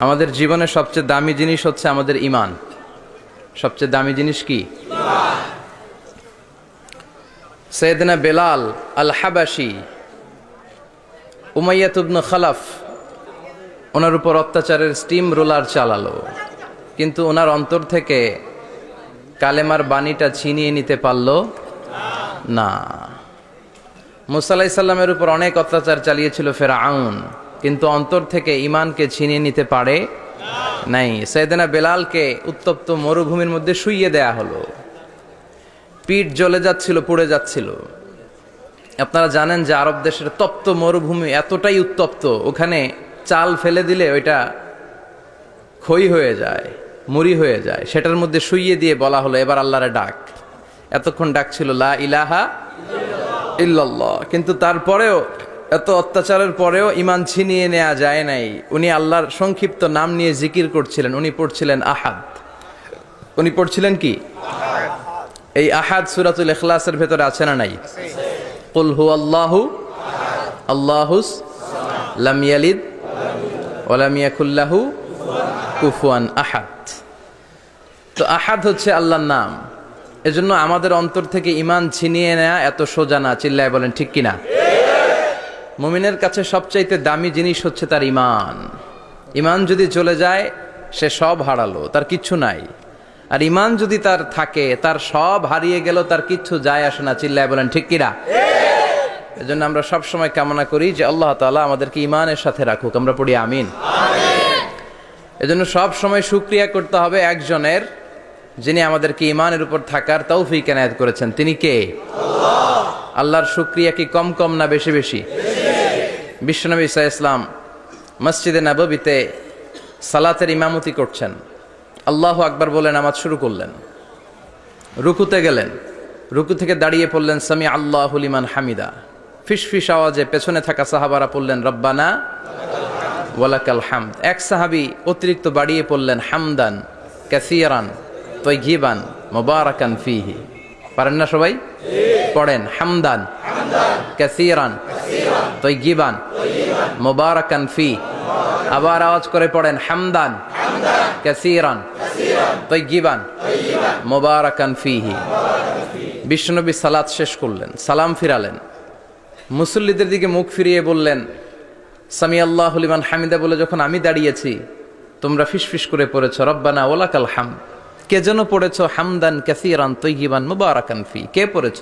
আমাদের জীবনের সবচেয়ে দামি জিনিস হচ্ছে আমাদের ঈমান। সবচেয়ে দামি জিনিস কি? সাইয়েদনা বেলাল আল হাবাশি, উমাইয়া ইবনে খালাফ ওনার উপর অত্যাচারের স্টিম রোলার চালালো, কিন্তু ওনার অন্তর থেকে কালেমার বাণীটা ছিনিয়ে নিতে পারল না। মুসা আলাইহিস সালামের উপর অনেক অত্যাচার চালিয়েছিল ফেরাউন, কিন্তু অন্তর থেকে ঈমানকে ছিনিয়ে নিতে পারে নাই। সাইয়েদনা বেলালকে উত্তপ্ত মরুভূমির মধ্যে শুইয়ে দেয়া হলো, পিঠ জ্বলে যাচ্ছিল, পুড়ে যাচ্ছিল। আপনারা জানেন যে আরব দেশের তপ্ত মরুভূমি এতটাই উত্তপ্ত, ওখানে চাল ফেলে দিলে ওইটা খই হয়ে যায়, মুড়ি হয়ে যায়। সেটার মধ্যে শুইয়ে দিয়ে বলা হলো এবার আল্লাহরে ডাক। এতক্ষণ ডাকছিল লা ইলাহা ইল্লাল্লাহ, কিন্তু তারপরেও, এত অত্যাচারের পরেও ঈমান ছিনিয়ে নেওয়া যায় নাই। উনি আল্লাহর সংক্ষিপ্ত নাম নিয়ে জিকির করছিলেন। উনি পড়ছিলেন আহাদ। উনি পড়ছিলেন কি? এই আহাদ সূরাতুল ইখলাসের ভেতরে আছে না নাই? কুল হুয়াল্লাহু আল্লাহুস লাম ইয়ালিদ ওয়া লাম ইয়াকুল লাহু কুফুয়ান আহাদ। তো আহাদ হচ্ছে আল্লাহর নাম। এজন্য আমাদের অন্তর থেকে ঈমান ছিনিয়ে নেওয়া এত সোজা না। চিল্লায় বলেন ঠিক কিনা? মুমিনের কাছে সবচাইতে দামি জিনিস হচ্ছে তার ঈমান। ঈমান যদি চলে যায়, সে সব হারালো, তার কিচ্ছু নাই। আর ঈমান যদি তার থাকে, তার সব হারিয়ে গেল, তার কিচ্ছু যায় আসে না। চিল্লায় বলেন ঠিক কিনা? এজন্য আমরা সব সময় কামনা করি যে আল্লাহ তাআলা আমাদেরকে ঈমানের সাথে রাখুক। আমরা পড়ি আমিন। এজন্য সব সময় শুকরিয়া করতে হবে একজনের, যিনি আমাদেরকে ঈমানের উপর থাকার তৌফিক এনায়েত করেছেন। তিনি কে? আল্লাহ। আল্লাহর শুকরিয়া কি কম কম না বেশি বেশি? বিশ্বনবী সাল্লাল্লাহু আলাইহি ওয়াসাল্লাম মসজিদে নববীতে সালাতের ইমামতি করছেন। আল্লাহু আকবার বলে নামাজ শুরু করলেন। রুকুতে গেলেন, রুকু থেকে দাঁড়িয়ে পড়লেন সামি আল্লাহু লিমান হামিদা। ফিসফিস আওয়াজে পেছনে থাকা সাহাবারা পড়লেন রব্বানা ওয়ালাকাল হামদ। এক সাহাবী অতিরিক্ত বাড়িয়ে পড়লেন হামদান কাসীরান তাইয়িবান মুবারাকান ফীহি। পারেন না সবাই? পড়েন হামদান কাসীরান তাইয়িবান মুবারাকান ফীহি। আবার আওয়াজ করে পড়েন হামদান কাসীরান তাইয়িবান মুবারাকান ফীহি। বিশ্বনবী সালাত শেষ করলেন, সালাম ফিরালেন, মুসল্লিদের দিকে মুখ ফিরিয়ে বললেন সামি আল্লাহু লিমান হামিদা বলে যখন আমি দাঁড়িয়েছি, তোমরা ফিসফিস করে পড়েছ রব্বানা ওয়ালাকাল হামদ। কে যেন পড়েছ হামদান কাসীরান তাইয়িবান মুবারাকান ফী। কে পড়েছ?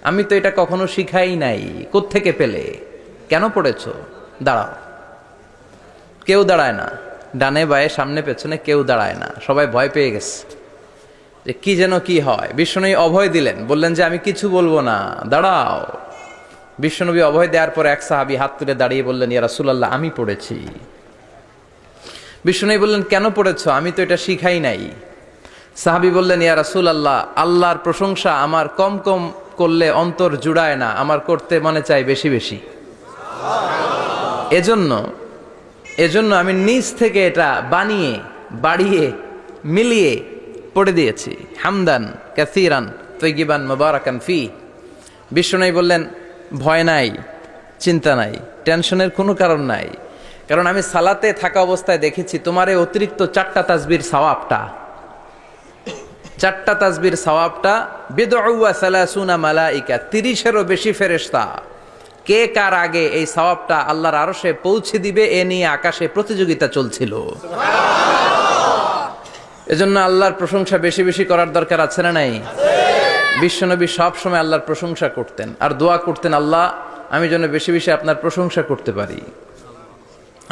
আমি তো এটা কখনো শিখাই নাই। কোত্থেকে পেলে? কেন পড়েছ? দাঁড়াও। কেউ দাঁড়ায় না, ডানে বায়ে সামনে পেছনে কেউ দাঁড়ায় না। সবাই ভয় পেয়ে গেছে যে কি যেন কি হয়। বিশ্বনবী অভয় দিলেন, বললেন যে আমি কিছু বলবো না, দাঁড়াও। বিশ্বনবী অভয় দেওয়ার পর এক সাহাবী হাত তুলে দাঁড়িয়ে বললেন ইয়া রাসূলুল্লাহ আমি পড়েছি। বিশ্বনবী বললেন কেন পড়েছো? আমি তো এটা শিখাই নাই। সাহাবী বললেন ইয়া রাসূলুল্লাহ, আল্লাহর প্রশংসা আমার কম কম করলে অন্তর জুড়ায় না, আমার করতে মনে চাই বেশি বেশি। এজন্য আমি নিজ থেকে এটা বানিয়ে বাড়িয়ে মিলিয়ে পড়ে দিয়েছি হামদান কাসীরান তাইয়িবান মুবারাকান ফী। বিশ্বনবী বললেন ভয় নাই, চিন্তা নাই, টেনশনের কোনো কারণ নাই, কারণ আমি সালাতে থাকা অবস্থায় দেখেছি তোমার এই অতিরিক্ত চারটা তাসবির সওয়াবটা বিদউ ওয়া সালাসুনা মালাইকা, 30-এরও বেশি ফেরেশতা কে কার আগে এই সওয়াবটা আল্লাহর আরশে পৌঁছে দিবে এ নিয়ে আকাশে প্রতিযোগিতা চলছিল। এজন্য আল্লাহর প্রশংসা বেশি বেশি করার দরকার আছে না নাই? বিশ্বনবী সব সময় আল্লাহর প্রশংসা করতেন আর দোয়া করতেন, আল্লাহ আমি যেন বেশি বেশি আপনার প্রশংসা করতে পারি,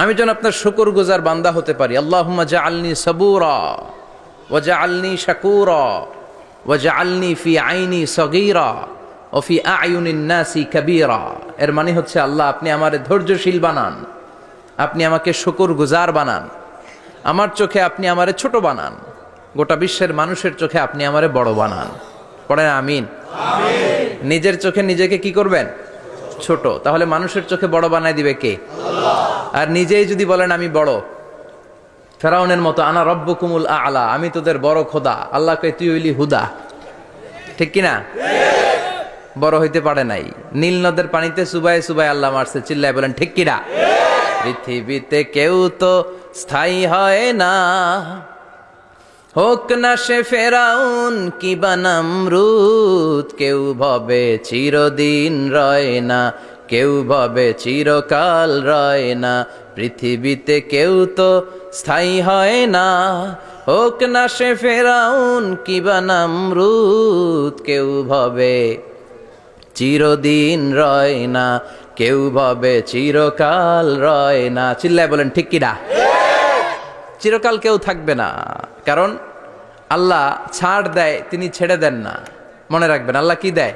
আমি যেন আপনার শুকরগুজার বান্দা হতে পারি। আল্লাহুম্মা জাআলনি সাবুরা ওয়া জাআলনি শাকুরা ওয়া জাআলনি ফি আইনি সগীরা ও ফি আয়ুনিন নাসি কাবীরা। এর মানে হচ্ছে আল্লাহ আপনি আমারে ধৈর্যশীল বানান, আপনি আমাকে শুকরগুজার বানান, আমার চোখে আপনি আমারে ছোট বানান, গোটা বিশ্বের মানুষের চোখে আপনি আমারে বড় বানান। পড়েন আমিন। নিজের চোখে নিজেকে কি করবেন? ছোট। তাহলে মানুষের চোখে বড় বানায় দিবে কে? আল্লাহ। আর নিজেই যদি বলেন আমি বড়, ফেরাউনের মতো আনা রব্বুকুমুল আ'লা, আমি তোদের বড় খোদা, আল্লাহ কয় তুই হইলি হুদা। ঠিক কিনা? বড় হইতে পারে নাই। নীল নদের পানিতে সুবাই সুবাই আল্লাহ মারছে। চিল্লায় বলেন ঠিক কিনা? পৃথিবীতে কেউ তো স্থায়ী হয় না, হোক না সে ফেরাউন কিবা নমরুদ। কেউ ভাবে চিরদিন রয় না, কেউ ভাবে চিরকাল রয় না। পৃথিবীতে কেউ তো স্থায়ী হয় না, হোক না সে ফেরাউন কিবা নমরুদ। কেউ ভাবে চিরদিন রয় না, কেউ ভাবে চিরকাল রয় না। চিল্লায় বলেন ঠিক কিনা? চিরকাল কেউ থাকবে না, কারণ আল্লাহ ছাড় দেয়, তিনি ছেড়ে দেন না। মনে রাখবেন, আল্লাহ কি দেয়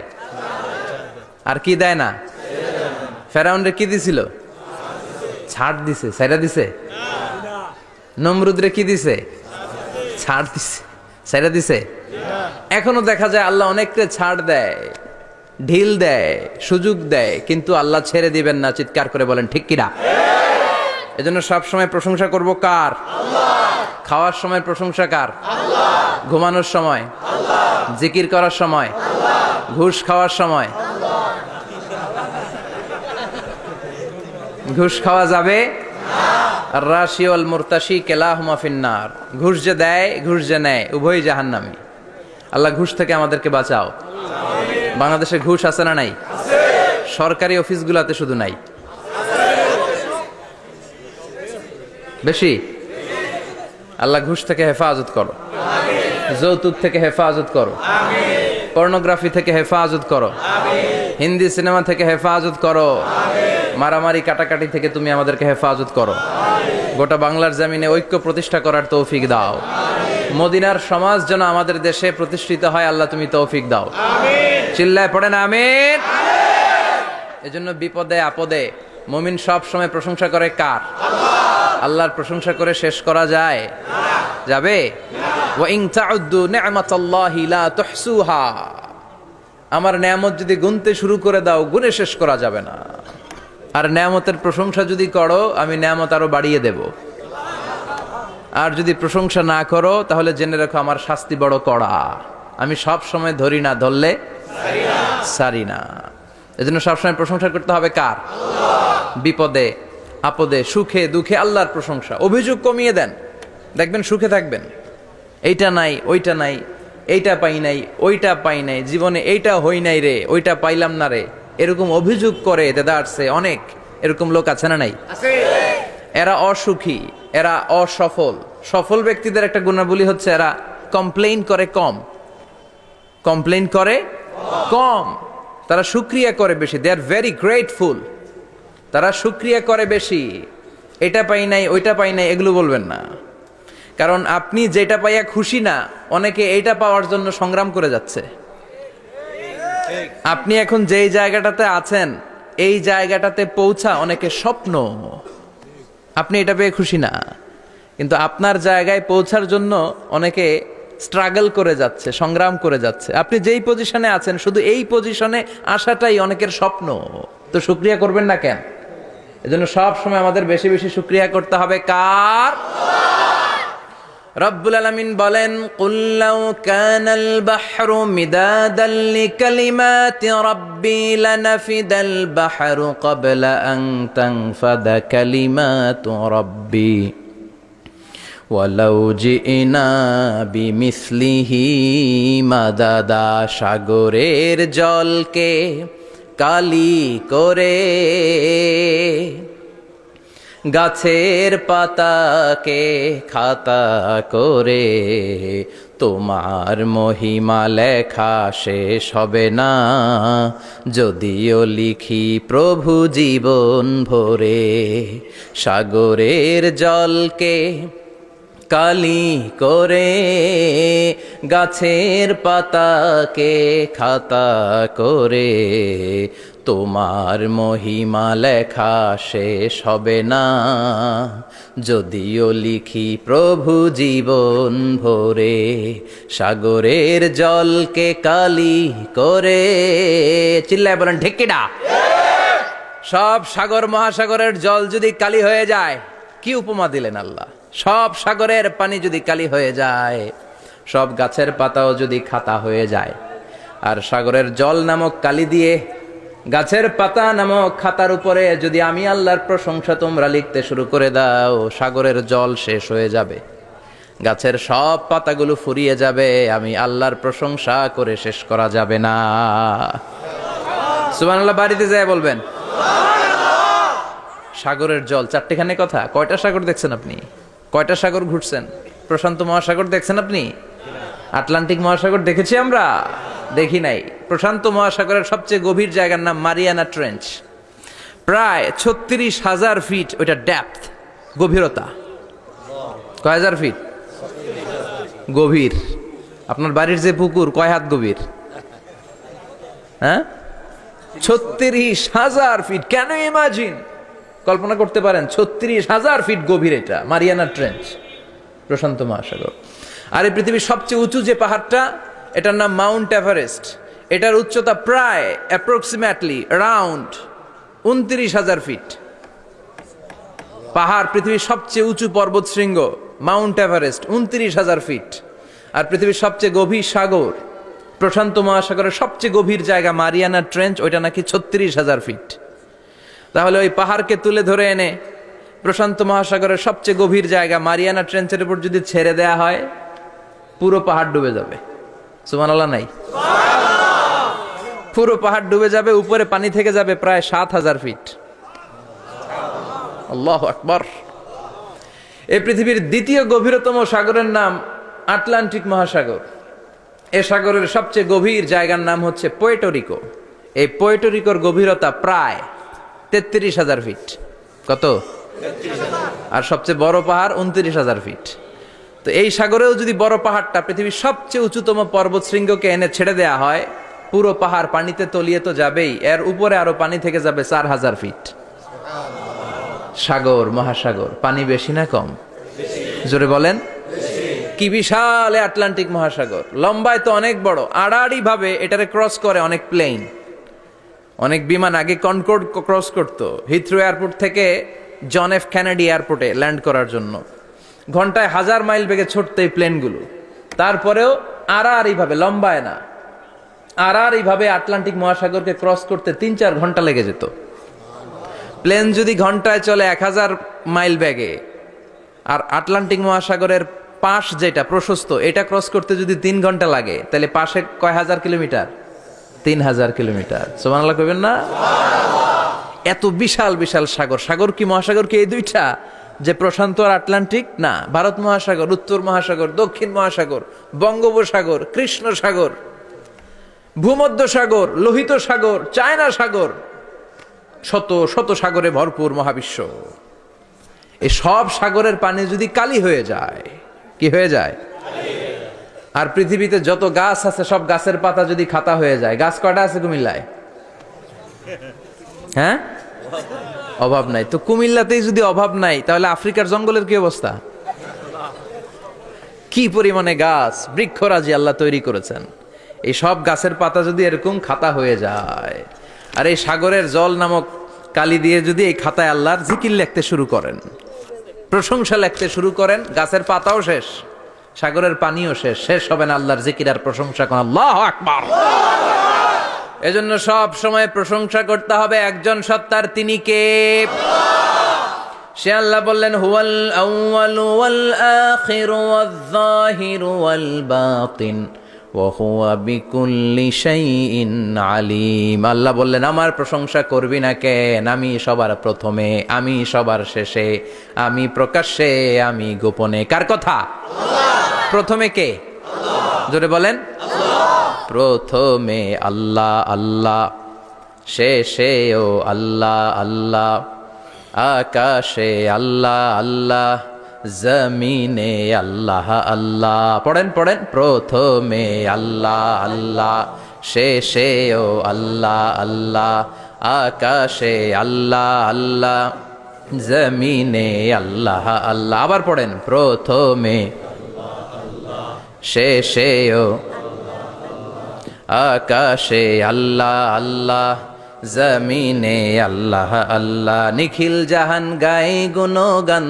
আর কি দেয় না। ফেরাউনরে কি দিছিল? ছাড় দিছে, ছাইরা দিছে। নমরুদরে কি দিছে? ছাড় দিছে, ছাইরা দিছে। এখনো দেখা যায় আল্লাহ অনেককে ছাড় দেয়, ঢিল দেয়, সুযোগ দেয়, কিন্তু আল্লাহ ছেড়ে দিবেন না। চিৎকার করে বলেন ঠিক কিনা? এজন্য সব সময় প্রশংসা করব কার? খাওয়ার সময় প্রশংসা কার? ঘুমানোর সময়, জিকির করার সময়, ঘুষ খাওয়ার সময়। ঘুষ খাওয়া যাবে? আর রাশি ওয়াল মুরতাশি কেলাহুমা ফিন্নার। ঘুষ যে দেয়, ঘুষ যে নেয়, উভয়ই জাহান্নামী। আল্লাহ ঘুষ থেকে আমাদেরকে বাঁচাও। বাংলাদেশে ঘুষ আছে না নাই? সরকারি অফিসগুলোতে শুধু নাই, বেশি। আল্লাহ ঘুষ থেকে হেফাজত করো, যৌতুক থেকে হেফাজত করো, পর্নোগ্রাফি থেকে হেফাজত করো, হিন্দি সিনেমা থেকে হেফাজত করো, মারামারি কাটাকাটি থেকে তুমি আমাদেরকে হেফাজত করো। গোটা বাংলার জমিনে ঐক্য প্রতিষ্ঠা করার তৌফিক দাও। মদিনার সমাজ যেন আমাদের দেশে প্রতিষ্ঠিত হয়, আল্লাহ তুমি তৌফিক দাও। চিল্লায় পড়েন আমিন। এজন্য বিপদে আপদে মুমিন সব সময় প্রশংসা করে কার? আল্লাহর প্রশংসা করে শেষ করা যায়? যাবে? ওয়া ইন তাউদ্দু নি'মাতাল্লাহি লা তুহসুহা। আমার নেয়ামত যদি গুনতে শুরু করে দাও, গুনে শেষ করা যাবে না। আর নেয়ামতের প্রশংসা যদি করো, আমি নেয়ামত আরো বাড়িয়ে দেব। আর যদি প্রশংসা না করো, তাহলে জেনে রাখো আমার শাস্তি বড় কড়া। আমি সব সময় ধরি না, ধরলে সারি না। এজন্য সবসময় প্রশংসা করতে হবে কার? বিপদে আপদে, সুখে দুঃখে আল্লাহর প্রশংসা। অভিযোগ কমিয়ে দেন, দেখবেন সুখে থাকবেন। এইটা নাই, ওইটা নাই, এইটা পাই নাই, ওইটা পাই নাই, জীবনে এইটা হই নাই রে, ওইটা পাইলাম না রে, এরকম অভিযোগ করে দেদারসে অনেক এরকম লোক আছে না নাই? এরা অসুখী, এরা অসফল। সফল ব্যক্তিদের একটা গুণাবলী হচ্ছে এরা কমপ্লেইন করে কম, কমপ্লেইন করে কম, তারা শুকরিয়া করে বেশি। দে আর ভেরি গ্রেটফুল। তারা শুকরিয়া করে বেশি। এটা পাই নাই, ওইটা পাই নাই, এগুলো বলবেন না। কারণ আপনি যেটা পাইয়া খুশি না, অনেকে এইটা পাওয়ার জন্য সংগ্রাম করে যাচ্ছে। আপনি এখন যেই জায়গাটাতে আছেন, এই জায়গাটাতে পৌঁছা অনেকে স্বপ্ন। আপনি এটা পেয়ে খুশি না, কিন্তু আপনার জায়গায় পৌঁছার জন্য অনেকে স্ট্রাগল করে যাচ্ছে, সংগ্রাম করে যাচ্ছে। আপনি যেই পজিশনে আছেন, শুধু এই পজিশনে আসাটাই অনেকের স্বপ্ন। তো শুকরিয়া করবেন না কেন? এজন্য সব সময় আমাদের বেশি বেশি শুকরিয়া করতে হবে কার? রব্বুল আলামিন বলেন, কুল লাউ কানাল বাহরু মিদাদাল লিকালিমাতি রাব্বি লানাফিদাল বাহরু ক্বাবলা আন তানফাদা কালিমাতু রাব্বি ওয়ালাউ জিনা বিমিসলিহি মাদাদা। সাগরের জলকে কালি করে, গাছের পাতাকে খাতা করে, তোমার মহিমা লেখা শেষ হবে না, যদিও লিখি প্রভু জীবন ভরে। সাগরের জলকে কালি করে, গাছের পাতাকে খাতা করে, তোমার মহিমা লেখা শেষ হবে না, যদিও লিখি প্রভু জীবন ভরে। সাগরের জলকে কালি করে। চিল্লায় বলেন ঠিক কিনা? সব সাগর মহাসাগরের জল যদি কালি হয়ে যায়, কি উপমা দিলেন আল্লাহ। সব সাগরের পানি যদি কালি হয়ে যায়, সব গাছের পাতাও যদি খাতা হয়ে যায়, আর সাগরের জল নামক কালি দিয়ে গাছের পাতা নামক খাতার উপরে যদি আমি আল্লাহর প্রশংসা তোমরা লিখতে শুরু করে দাও, সাগরের জল শেষ হয়ে যাবে, গাছের সব পাতাগুলো ফুরিয়ে যাবে, আমি আল্লাহর প্রশংসা করে শেষ করা যাবে না। সুবহানাল্লাহ বাড়িতে যায় বলবেন। সাগরের জল, চারটেখানে কথা। কয়টা সাগর দেখছেন আপনি? কয়টা সাগর ঘুরছেন? প্রশান্ত মহাসাগর দেখছেন আপনি? আটলান্টিক মহাসাগর দেখেছি আমরা? দেখি নাই। প্রশান্ত মহাসাগরের সবচেয়ে গভীর জায়গার নাম মারিয়ানা ট্রেঞ্চ। প্রায় 36,000 ফিট ওইটা ডেপথ, গভীরতা। কয় হাজার ফিট গভীর? আপনার বাড়ির যে পুকুর কয় হাত গভীর? হ্যাঁ, 36,000 ফিট। Can you imagine? কল্পনা করতে পারেন 36,000 ফিট গভীর এটা মারিয়ানা ট্রেঞ্চ, প্রশান্ত মহাসাগর। আর এই পৃথিবীর সবচেয়ে উঁচু যে পাহাড়টা, এটার নাম মাউন্ট এভারেস্ট। এটার উচ্চতা প্রায় অ্যাপ্রক্সিমেটলি রাউন্ড 29,000 ফিট। পাহাড়, পৃথিবীর সবচেয়ে উঁচু পর্বত শৃঙ্গ মাউন্ট এভারেস্ট 29,000 ফিট। আর পৃথিবীর সবচেয়ে গভীর সাগর, প্রশান্ত মহাসাগরের সবচেয়ে গভীর জায়গা মারিয়ানা ট্রেঞ্চ, ওইটা নাকি 36,000 ফিট। তাহলে ওই পাহাড়কে তুলে ধরে এনে প্রশান্ত মহাসাগরের সবচেয়ে গভীর জায়গা মারিয়ানা ট্রেঞ্চের উপর যদি ছেড়ে দেয়া হয়, পুরো পাহাড় ডুবে যাবে। সুবহানাল্লাহ নাই? পুরো পাহাড় ডুবে যাবে, উপরে পানি থেকে যাবে প্রায় 7,000 ফিট। আল্লাহু আকবার। এই পৃথিবীর দ্বিতীয় গভীরতম সাগরের নাম আটলান্টিক মহাসাগর। এ সাগরের সবচেয়ে গভীর জায়গার নাম হচ্ছে পুয়ের্টো। এই পুয়ের্টোর গভীরতা প্রায় 33,000 ফিট। কত? আর সবচেয়ে বড় পাহাড় 29,000 ফিট। তো এই সাগরেও যদি বড় পাহাড়টা, পৃথিবীর সবচেয়ে উঁচুতম পর্বত শৃঙ্গকে এনে ছেড়ে দেয়া হয়, পুরো পাহাড় পানিতে তলিয়ে তো যাবেই, এর উপরে আরো পানি থেকে যাবে 4,000 ফিট। সাগর, মহাসাগর, পানি বেশি না কম? জোরে বলেন। কি বিশাল আটলান্টিক মহাসাগর! লম্বায় তো অনেক বড়, আড়াআড়ি ভাবে এটারে ক্রস করে অনেক প্লেন, অনেক বিমান। আগে কনকর্ড ক্রস করতো হিথ্রো এয়ারপোর্ট থেকে জন এফ কেনেডি এয়ারপোর্টে ল্যান্ড করার জন্য। ঘন্টায় 1000 মাইল বেগে ছুটতো এই প্লেনগুলো। তারপরেও আড়াআড়ি ভাবে, লম্বায় না, আড়াআড়ি ভাবে আটলান্টিক মহাসাগরকে ক্রস করতে 3-4 ঘন্টা লেগে যেত। প্লেন যদি ঘন্টায় চলে 1000 মাইল বেগে, আর আটলান্টিক মহাসাগরের পাশ যেটা প্রশস্ত, এটা ক্রস করতে যদি 3 ঘন্টা লাগে, তাহলে পাশে কয় হাজার কিলোমিটার? 3,000 কিলোমিটার। সুবহানাল্লাহ কইবেন না? এত বিশাল বিশাল সাগর। সাগর কি, মহাসাগর কি এই দুইটা, যে প্রশান্ত আর আটলান্টিক? না, ভারত মহাসাগর, উত্তর মহাসাগর, দক্ষিণ মহাসাগর, বঙ্গোপসাগর, কৃষ্ণ সাগর, ভূমধ্য সাগর, লোহিত সাগর, চায়না সাগর, শত শত সাগরে ভরপুর মহাবিশ্ব। এই সব সাগরের পানি যদি কালি হয়ে যায়, কি হয়ে যায়? আর পৃথিবীতে যত গাছ আছে সব গাছের পাতা যদি খাতা হয়ে যায়, গাছ কয়টা আছে কুমিল্লায়? হ্যাঁ, অভাব নাই। তো কুমিল্লাতেই যদি অভাব নাই, তাহলে আফ্রিকার জঙ্গলের কি অবস্থা? কি পরিমাণে গাছ, বৃক্ষরাজি আল্লাহ তৈরি করেছেন। এই সব গাছের পাতা যদি এরকম খাতা হয়ে যায়, আর এই সাগরের জল নামক কালি দিয়ে যদি এই খাতায় আল্লাহর জিকির লিখতে শুরু করেন, প্রশংসা লিখতে শুরু করেন, গাছের পাতাও শেষ, সাগরের পানিও শেষ, শেষ হবে না আল্লাহর জিকির আর প্রশংসা করেন। আল্লাহু আকবার। এজন্য সব সময় প্রশংসা করতে হবে একজন সত্তার, তিনি কে? সে আল্লাহ বললেন, হুয়াল আউয়ালু ওয়াল আখিরু ওয়াল যাহিরু ওয়াল বাতিন ওয়া হুয়া বিকুল্লি শাইইন আলিম। আল্লাহ বললেন, আমার প্রশংসা করবি না কেন? আমি সবার প্রথমে, আমি সবার শেষে, আমি প্রকাশ্যে, আমি গোপনে। কার কথা? প্রথমে কে? জোরে বলেন। প্রথমে আল্লাহ আল্লাহ, শেষেও আল্লাহ আল্লাহ, আকাশে আল্লাহ আল্লাহ, জমিনে আল্লাহ আল্লাহ। পড়েন পড়েন। প্রথমে আল্লাহ আল্লাহ, শেষেও আল্লাহ আল্লাহ, আকাশে আল্লাহ আল্লাহ, জমিনে আল্লাহ আল্লাহ। আবার পড়েন। প্রথমে, শেষেও, আকাশে আল্লাহ আল্লাহ, জমিনে আল্লাহ আল্লাহ। নিখিল জাহান গাই গুণগান,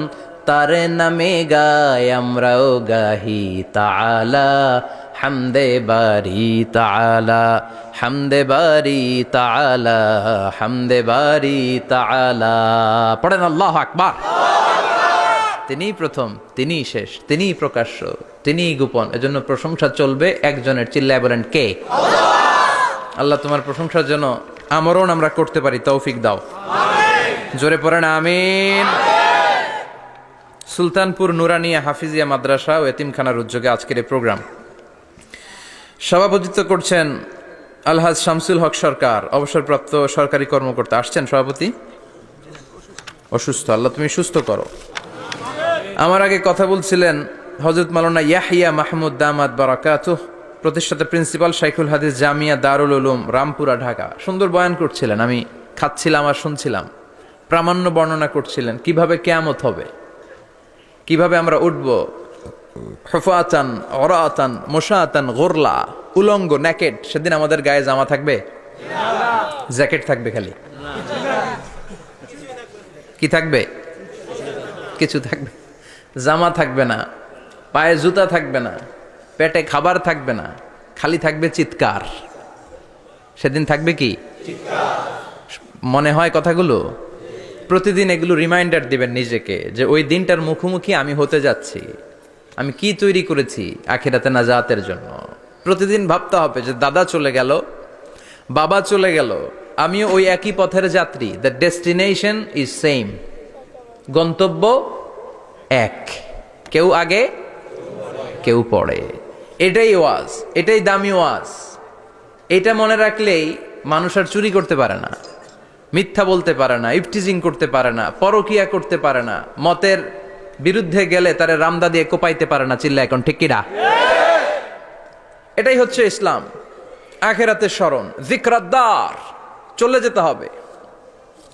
তার নামে গাই আমরাও গাহি। তাআলা হামদে বারি তাআলা, হামদে বারি তাআলা, হামদে বারি তাআলা। পড়েন আল্লাহু আকবার। তিনিই প্রথম, তিনিই শেষ, তিনিই প্রকাশ্য, তিনিই গোপন। এজন্য প্রশংসা চলবে একজনের। চিল্লায় বলেন কে? আল্লাহ তোমার প্রশংসার জন্য আমরণ আমরা করতে পারি, তৌফিক দাও। জোরে পড়েন আমিন। সুলতানপুর নুরানিয়া হাফিজিয়া মাদ্রাসা ও এতিমখানার উদ্যোগে আজকের এই প্রোগ্রাম সভাপতিত্ব করছেন আলহাজ শামসুল হক সরকার, অবসরপ্রাপ্ত সরকারি কর্মকর্তা। আসছেন সভাপতি? অসুস্থ, আল্লাহ তুমি সুস্থ করো। আমার আগে কথা বলছিলেন হযরত মাওলানা ইয়াহইয়া মাহমুদ দামাত বারাকাতুহু, প্রতিষ্ঠাতা প্রিন্সিপাল শাইখুল হাদিস জামিয়া দারুল উলুম রামপুরা ঢাকা। সুন্দর বয়ান করছিলেন, আমি খাচ্ছিলাম আর শুনছিলাম। প্রামাণ্য বর্ণনা করছিলেন কিভাবে কিয়ামত হবে, কিভাবে আমরা উঠব হুফাতান ওরাতান মুশাতান গুরলা, উলঙ্গ নেকেড। সেদিন আমাদের গায়ে জামা থাকবে? জ্যাকেট থাকবে খালি? কি থাকবে? কিছু থাকবে? জামা থাকবে না, পায়ে জুতা থাকবে না, পেটে খাবার থাকবে না, খালি থাকবে চিৎকার। সেদিন থাকবে কি? মনে হয় কথাগুলো প্রতিদিন এগুলো রিমাইন্ডার দিবেন নিজেকে যে ওই দিনটার মুখোমুখি আমি হতে যাচ্ছি। আমি কি তৈরি করেছি আখিরাতে নাজাতের জন্য। প্রতিদিন ভাবতে হবে যে দাদা চলে গেল, বাবা চলে গেল, আমিও ওই একই পথের যাত্রী। দ্য ডেস্টিনেশন ইজ সেম, গন্তব্য এক, কেউ আগে কেউ পড়ে। এটাই ওয়াজ, এটাই দামি ওয়াজ। এটা মনে রাখলেই মানুষ আর চুরি করতে পারে না, মিথ্যা বলতে পারে না, ইফটিজিং করতে পারে না, পরকিয়া করতে পারে না, মতের বিরুদ্ধে গেলে তারে রামদা দিয়ে কোপাইতে পারে না। চিল্লা এখন ঠিক কিনা? এটাই হচ্ছে ইসলাম। আখিরাতের স্মরণ, যিকরাদ্দার, চলে যেতে হবে।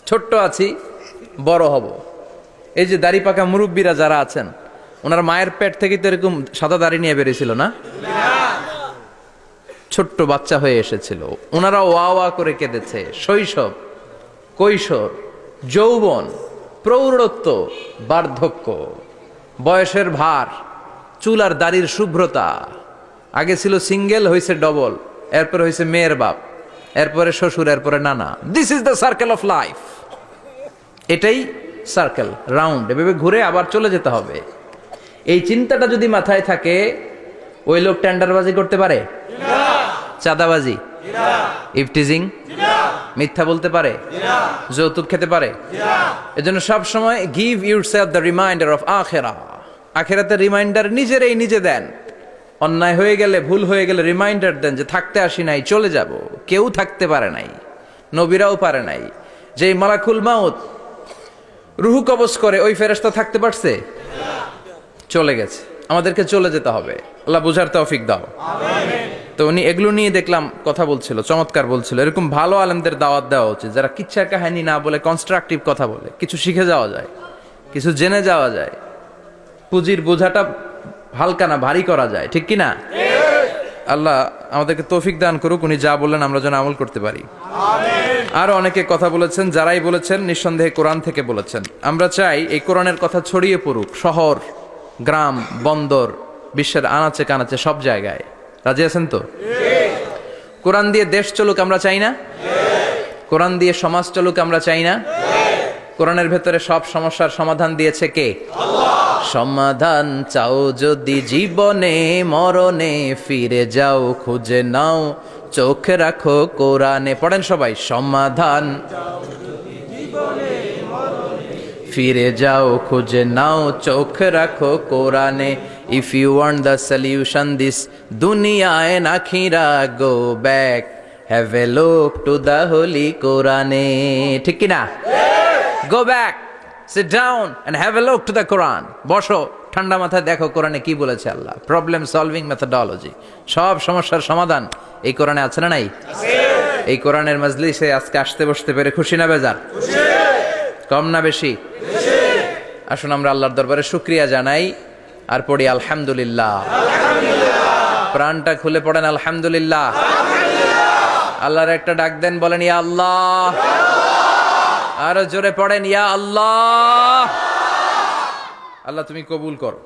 ছোট্ট আছি, বড় হব। এই যে দাড়ি পাকা মুরব্বীরা যারা আছেন, ওনার মায়ের পেট থেকে তো এরকম সাদা দাড়ি নিয়ে বেরিয়েছিল না? ছোট্ট বাচ্চা হয়ে এসেছিল, ওনারা ওয়া ওয়া করে কেঁদেছে। শৈশব, কৈশোর, যৌবন, প্রৌঢ়ত্ব, বার্ধক্য, বয়সের ভার, চুল আর দাড়ির শুভ্রতা। আগে ছিল সিঙ্গেল, হয়েছে ডবল, এরপরে হয়েছে মেয়ের বাপ, এরপরে শ্বশুর, এরপরে নানা। This is the circle of life. এটাই সার্কেল, রাউন্ড, এভাবে ঘুরে আবার চলে যেতে হবে। এই চিন্তাটা যদি মাথায় থাকে, ওই লোক টেন্ডারবাজি করতে পারে? চাঁদাবাজি, ইফটিজিং, মিথ্যা বলতে পারে? যৌতুক খেতে পারে? এজন্য সব সময় give yourself the reminder of আখিরা। আখিরাতের রিমাইন্ডার নিজেরাই নিজে দেন। অন্যায় হয়ে গেলে, ভুল হয়ে গেলে রিমাইন্ডার দেন যে থাকতে আসি নাই, চলে যাব। কেউ থাকতে পারে নাই, নবীরাও পারে নাই। যে মালাকুল মাউত রুহু কবজ করে, ওই ফেরেশতা থাকতে পারছে? চলে গেছে। আমাদেরকে চলে যেতে হবে। আল্লাহ বুঝার তৌফিক দাও। তো উনি এগুলো নিয়ে দেখলাম কথা বলছিল, চমৎকার বলছিল। এরকম ভালো আলেমদের দাওয়াত দেওয়া উচিত, যারা কিচ্ছার কাহিনী না বলে কনস্ট্রাকটিভ কথা বলে। কিছু শিখে যাওয়া যায়, কিছু জেনে যাওয়া যায়, পুঁজির বোঝাটা হালকা না ভারী করা যায়, ঠিক কি না? আল্লাহ আমাদেরকে তৌফিক দান করুক, উনি যা বললেন আমরা যেন আমল করতে পারি। আরো অনেকে কথা বলেছেন, যারাই বলেছেন নিঃসন্দেহে কোরআন থেকে বলেছেন। আমরা চাই এই কোরআনের কথা ছড়িয়ে পড়ুক শহর, গ্রাম, বন্দর, বিশ্বের আনাচে কানাচে, সব জায়গায়। রাজি আছেন তো? কোরআন দিয়ে দেশ চলুক আমরা চাই না? কোরআন দিয়ে সমাজ চলুক আমরা চাই না? কোরআনের ভেতরে সব সমস্যার সমাধান দিয়েছে কে? সমাধান চাও যদি জীবনে মরণে, ফিরে যাও খুঁজে নাও, চোখ রাখো কোরআনে। পড়েন সবাই, সমাধান ফিরে যাও খুঁজে নাও, চোখ রাখো কোরআনে। If you want the solution this দুনিয়া এন্ড আখিরা, go back, have a look to the holy কোরআনে। ঠিক কি না? Go back, sit down and have a look to the Quran. বসো, ঠান্ডা মাথায় দেখো কোরআনে কি বলেছে আল্লাহ। প্রবলেম সলভিং মেথোডোলজি, সব সমস্যার সমাধান এই কোরআনে আছে না নাই? এই কোরআনের মজলিসে আজকে আসতে বসতে পেরে খুশি না বেজার? কম না বেশি? আসুন আমরা আল্লাহর দরবারে শুকরিয়া জানাই আর পড়ি আলহামদুলিল্লাহ। প্রাণটা খুলে পড়েন আলহামদুলিল্লাহ। আল্লাহর একটা ডাক দেন, বলেন ইয়া আল্লাহ। আরো জোরে পড়েন ইয়া আল্লাহ। আল্লাহ তুমি কবুল করো।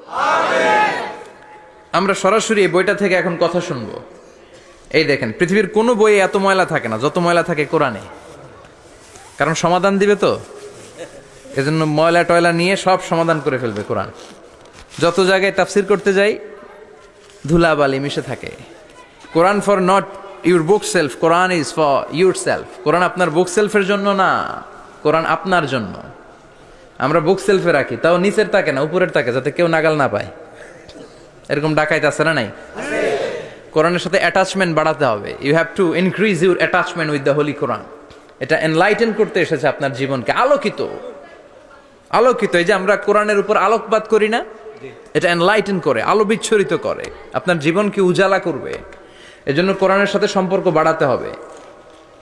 আমরা সরাসরি এই বইটা থেকে এখন কথা শুনবো। এই দেখেন, পৃথিবীর কোনো বইয়ে এত ময়লা থাকে না যত ময়লা থাকে কোরআনে। কারণ সমাধান দিবে তো, এজন্য ময়লা টয়লা নিয়ে সব সমাধান করে ফেলবে কোরআন। যত জায়গায় তাফসির করতে যাই ধুলাবালি মিশে থাকে। Quran for not your bookshelf, Quran is for yourself. Quran আপনার বুক সেলফের জন্য না, কোরআন আপনার জন্য। আমরা বুক সেলফে রাখি, তাও নিচের তাকে না, উপরের তাকে, যাতে কেউ নাগাল না পায়। এরকম ডাকাইতে আছে না নাই? কোরআনের সাথে অ্যাটাচমেন্ট বাড়াতে হবে। You have to increase your attachment with the holy Quran. এটা এনলাইটেন করতে এসেছে আপনার জীবনকে, আলোকিত আলোকিত। এই যে আমরা কোরআনের উপর আলোকপাত করি না, এটা এনলাইটেন করে, আলো বিচ্ছুরিত করে, আপনার জীবনকে উজালা করবে। এজন্য কোরআনের সাথে সম্পর্ক বাড়াতে হবে,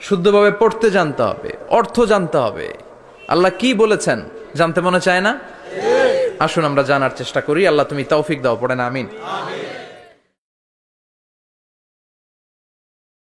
শুদ্ধভাবে পড়তে জানতে হবে, অর্থ জানতে হবে। আল্লাহ কি বলেছেন জানতে মনে চায় না? আসুন আমরা জানার চেষ্টা করি। আল্লাহ তুমি তৌফিক দাও, পড়েন আমিন।